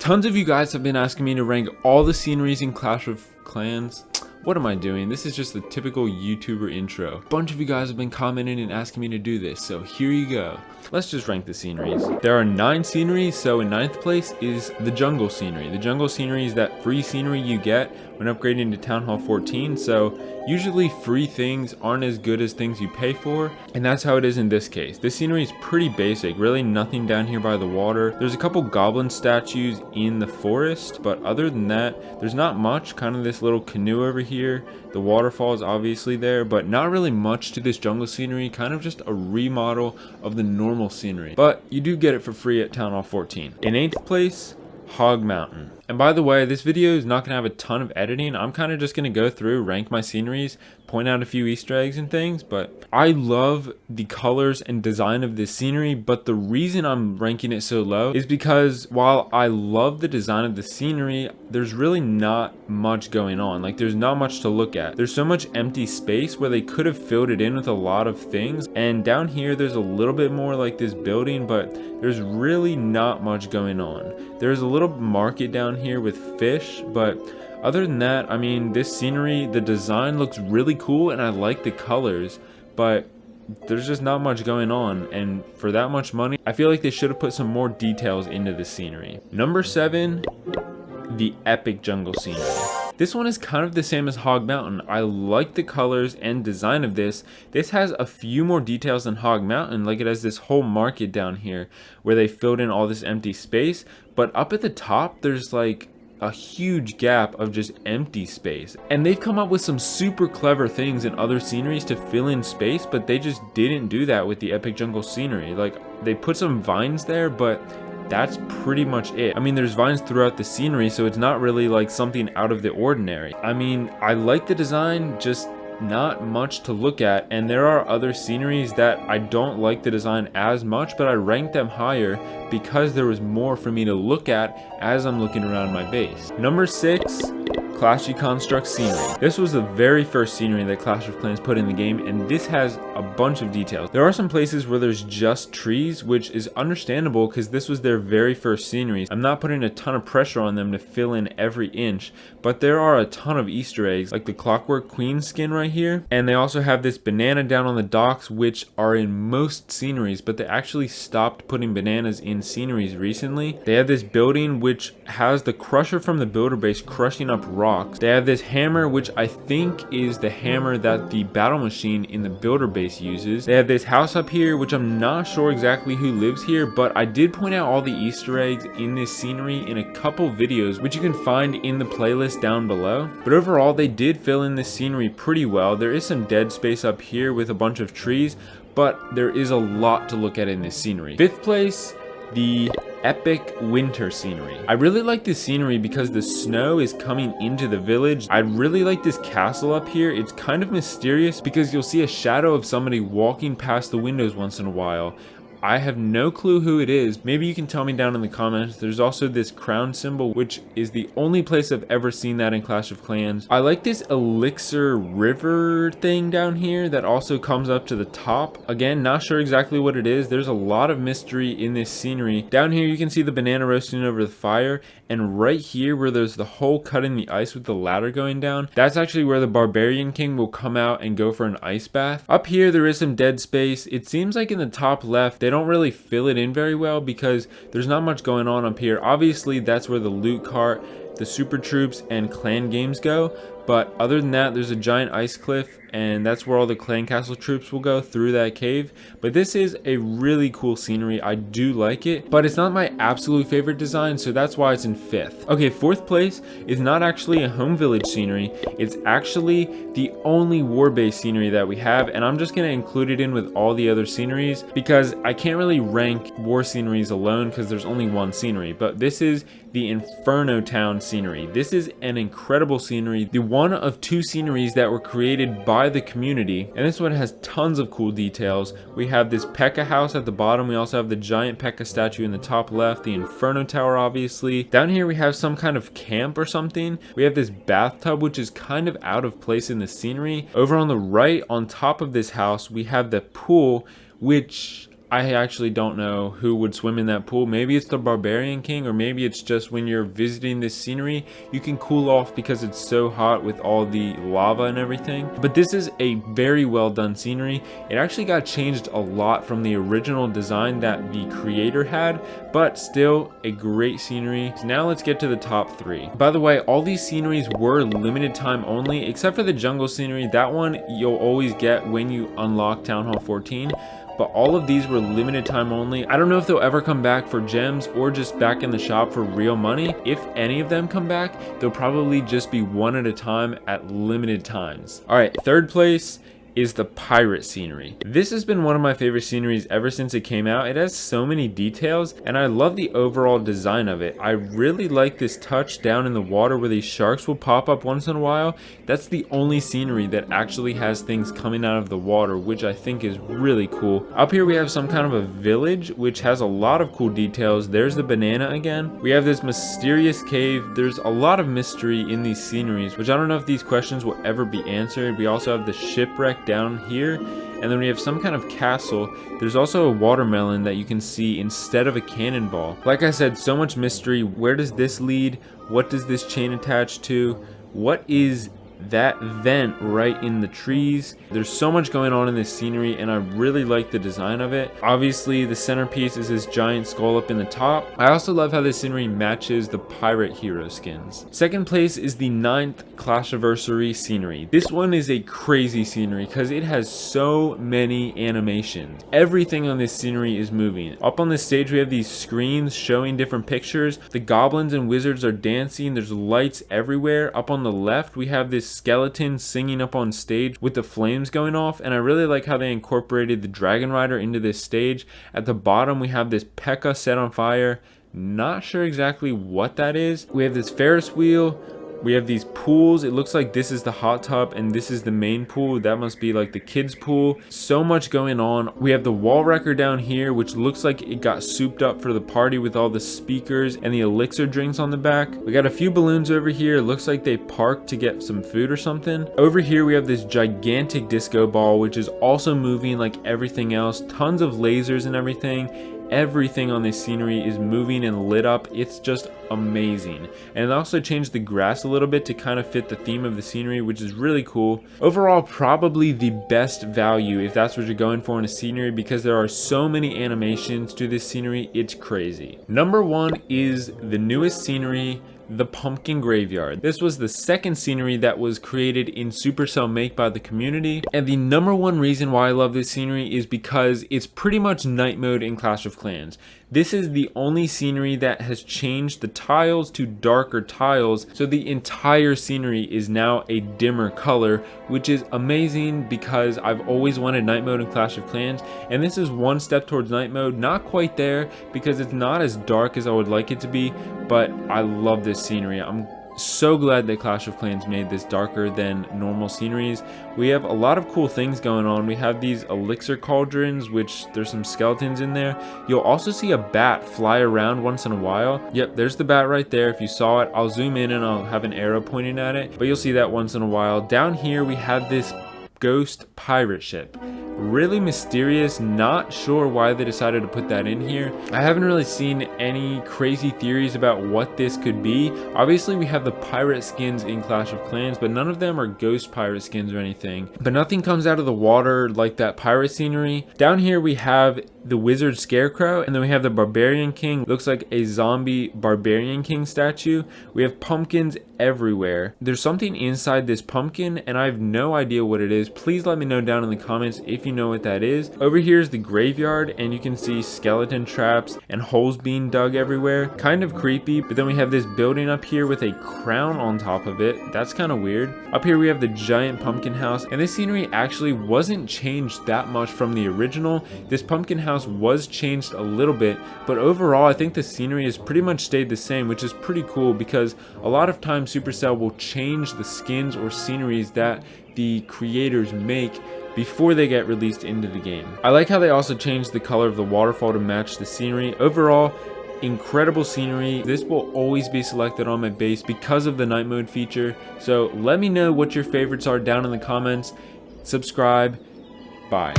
Tons of you guys have been asking me to rank all the sceneries in Clash of Clans. What am I doing? This is just the typical YouTuber intro. A bunch of you guys have been commenting and asking me to do this, so here you go. Let's just rank the sceneries. There are 9 sceneries, so in 9th place is the jungle scenery. The jungle scenery is that free scenery you get when upgrading to Town Hall 14, so usually free things aren't as good as things you pay for, and that's how it is in this case. This scenery is pretty basic, really nothing down here by the water. There's a couple goblin statues in the forest, but other than that, there's not much. Kind of this little canoe over here. The waterfall is obviously there, but not really much to this jungle scenery, kind of just a remodel of the normal scenery. But you do get it for free at Town Hall 14. In 8th place, Hog Mountain. And by the way, this video is not going to have a ton of editing. I'm kind of just going to go through, rank my sceneries, point out a few Easter eggs and things, but I love the colors and design of this scenery. But the reason I'm ranking it so low is because while I love the design of the scenery, there's really not much going on. Like, there's not much to look at. There's so much empty space where they could have filled it in with a lot of things. And down here, there's a little bit more like this building, but there's really not much going on. There's a little market down here with fish, but other than that, I mean, this scenery, the design looks really cool and I like the colors, but there's just not much going on, and for that much money, I feel like they should have put some more details into the scenery. Number 7, the epic jungle scenery. This one is kind of the same as Hog Mountain. I like the colors and design of this. This has a few more details than Hog Mountain. Like, it has this whole market down here where they filled in all this empty space, but up at the top there's like a huge gap of just empty space, and they've come up with some super clever things in other sceneries to fill in space, but they just didn't do that with the epic jungle scenery. Like, they put some vines there, but that's pretty much it. I mean, there's vines throughout the scenery, so it's not really like something out of the ordinary. I mean, I like the design, just not much to look at, and there are other sceneries that I don't like the design as much, but I ranked them higher because there was more for me to look at as I'm looking around my base. Number 6, Clashy Construct Scenery. This was the very first scenery that Clash of Clans put in the game, and this has a bunch of details. There are some places where there's just trees, which is understandable because this was their very first scenery. I'm not putting a ton of pressure on them to fill in every inch, but there are a ton of Easter eggs, like the Clockwork Queen skin right here, and they also have this banana down on the docks, which are in most sceneries, but they actually stopped putting bananas in sceneries recently. They have this building which has the crusher from the builder base crushing up rocks. They have this hammer, which I think is the hammer that the battle machine in the builder base uses. They have this house up here, which I'm not sure exactly who lives here, but I did point out all the Easter eggs in this scenery in a couple videos, which you can find in the playlist down below. But overall, they did fill in this scenery pretty well. There is some dead space up here with a bunch of trees, but there is a lot to look at in this scenery. 5th place, the epic winter scenery. I really like this scenery because the snow is coming into the village. I really like this castle up here. It's kind of mysterious because you'll see a shadow of somebody walking past the windows once in a while. I have no clue who it is. Maybe you can tell me down in the comments. There's also this crown symbol, which is the only place I've ever seen that in Clash of Clans. I like this elixir river thing down here that also comes up to the top. Again, not sure exactly what it is. There's a lot of mystery in this scenery. Down here you can see the banana roasting over the fire, and right here where there's the hole cut in the ice with the ladder going down, that's actually where the Barbarian King will come out and go for an ice bath. Up here there is some dead space. It seems like in the top left they don't really fill it in very well because there's not much going on up here. Obviously that's where the loot cart, the super troops, and clan games go, but other than that there's a giant ice cliff, and that's where all the clan castle troops will go through that cave. But this is a really cool scenery. I do like it, but it's not my absolute favorite design, so that's why it's in 5th. Okay, 4th place is not actually a home village scenery. It's actually the only war base scenery that we have, and I'm just going to include it in with all the other sceneries because I can't really rank war sceneries alone because there's only one scenery. But this is the Inferno Town scenery. This is an incredible scenery, the one of 2 sceneries that were created by the community, and this one has tons of cool details. We have this P.E.K.K.A house at the bottom. We also have the giant P.E.K.K.A statue in the top left, the Inferno Tower obviously. Down here we have some kind of camp or something. We have this bathtub, which is kind of out of place in the scenery. Over on the right, on top of this house, we have the pool, which I actually don't know who would swim in that pool. Maybe it's the Barbarian King, or maybe it's just when you're visiting this scenery, you can cool off because it's so hot with all the lava and everything. But this is a very well done scenery. It actually got changed a lot from the original design that the creator had, but still a great scenery. So now let's get to the top 3. By the way, all these sceneries were limited time only, except for the jungle scenery. That one you'll always get when you unlock Town Hall 14. But all of these were limited time only. I don't know if they'll ever come back for gems or just back in the shop for real money. If any of them come back, they'll probably just be one at a time at limited times. All right, third place is the pirate scenery. This has been one of my favorite sceneries ever since it came out. It has so many details and I love the overall design of it. I really like this touch down in the water where these sharks will pop up once in a while. That's the only scenery that actually has things coming out of the water, which I think is really cool. Up here we have some kind of a village which has a lot of cool details. There's the banana again. We have this mysterious cave. There's a lot of mystery in these sceneries, which I don't know if these questions will ever be answered. We also have the shipwreck down here, and then we have some kind of castle. There's also a watermelon that you can see instead of a cannonball. Like I said, so much mystery. Where does this lead? What does this chain attach to? What is that vent right in the trees? There's so much going on in this scenery and I really like the design of it. Obviously the centerpiece is this giant skull up in the top. I also love how this scenery matches the pirate hero skins. Second place is the 9th Classiversary scenery. This one is a crazy scenery because it has so many animations. Everything on this scenery is moving. Up on the stage we have these screens showing different pictures. The goblins and wizards are dancing. There's lights everywhere. Up on the left we have this skeleton singing up on stage with the flames going off, and I really like how they incorporated the dragon rider into this stage. At the bottom we have this P.E.K.K.A set on fire. Not sure exactly what that is. We have this Ferris wheel. We have these pools. It looks like this is the hot tub and this is the main pool. That must be like the kids pool. So much going on. We have the wall wrecker down here, which looks like it got souped up for the party with all the speakers and the elixir drinks on the back. We got a few balloons over here. It looks like they parked to get some food or something. Over here we have this gigantic disco ball, which is also moving like everything else. Tons of lasers and everything. Everything on this scenery is moving and lit up. It's just amazing. And it also changed the grass a little bit to kind of fit the theme of the scenery, which is really cool. Overall, probably the best value if that's what you're going for in a scenery, because there are so many animations to this scenery. It's crazy. Number 1 is the newest scenery, the Pumpkin Graveyard. This was the second scenery that was created in Supercell Make by the community, and the number 1 reason why I love this scenery is because it's pretty much night mode in Clash of Clans. This is the only scenery that has changed the tiles to darker tiles, so the entire scenery is now a dimmer color, which is amazing because I've always wanted night mode in Clash of Clans, and this is one step towards night mode. Not quite there because it's not as dark as I would like it to be, but I love this scenery. I'm so glad that Clash of Clans made this darker than normal sceneries. We have a lot of cool things going on. We have these elixir cauldrons, which there's some skeletons in there. You'll also see a bat fly around once in a while. Yep, there's the bat right there. If you saw it, I'll zoom in and I'll have an arrow pointing at it, but you'll see that once in a while. Down here we have this ghost pirate ship. Really mysterious. Not sure why they decided to put that in here. I haven't really seen any crazy theories about what this could be. Obviously we have the pirate skins in Clash of Clans, but none of them are ghost pirate skins or anything. But nothing comes out of the water like that pirate scenery. Down here we have the wizard scarecrow, and then we have the barbarian king. Looks like a zombie barbarian king statue. We have pumpkins everywhere. There's something inside this pumpkin and I have no idea what it is. Please let me know down in the comments if you know what that is. Over here is the graveyard, and you can see skeleton traps and holes being dug everywhere. Kind of creepy. But then we have this building up here with a crown on top of it. That's kind of weird. Up here we have the giant pumpkin house, and this scenery actually wasn't changed that much from the original. This pumpkin house was changed a little bit, but overall I think the scenery has pretty much stayed the same, which is pretty cool because a lot of times Supercell will change the skins or sceneries that the creators make before they get released into the game. I like how they also changed the color of the waterfall to match the scenery. Overall, incredible scenery. This will always be selected on my base because of the night mode feature. So let me know what your favorites are down in the comments. Subscribe. Bye.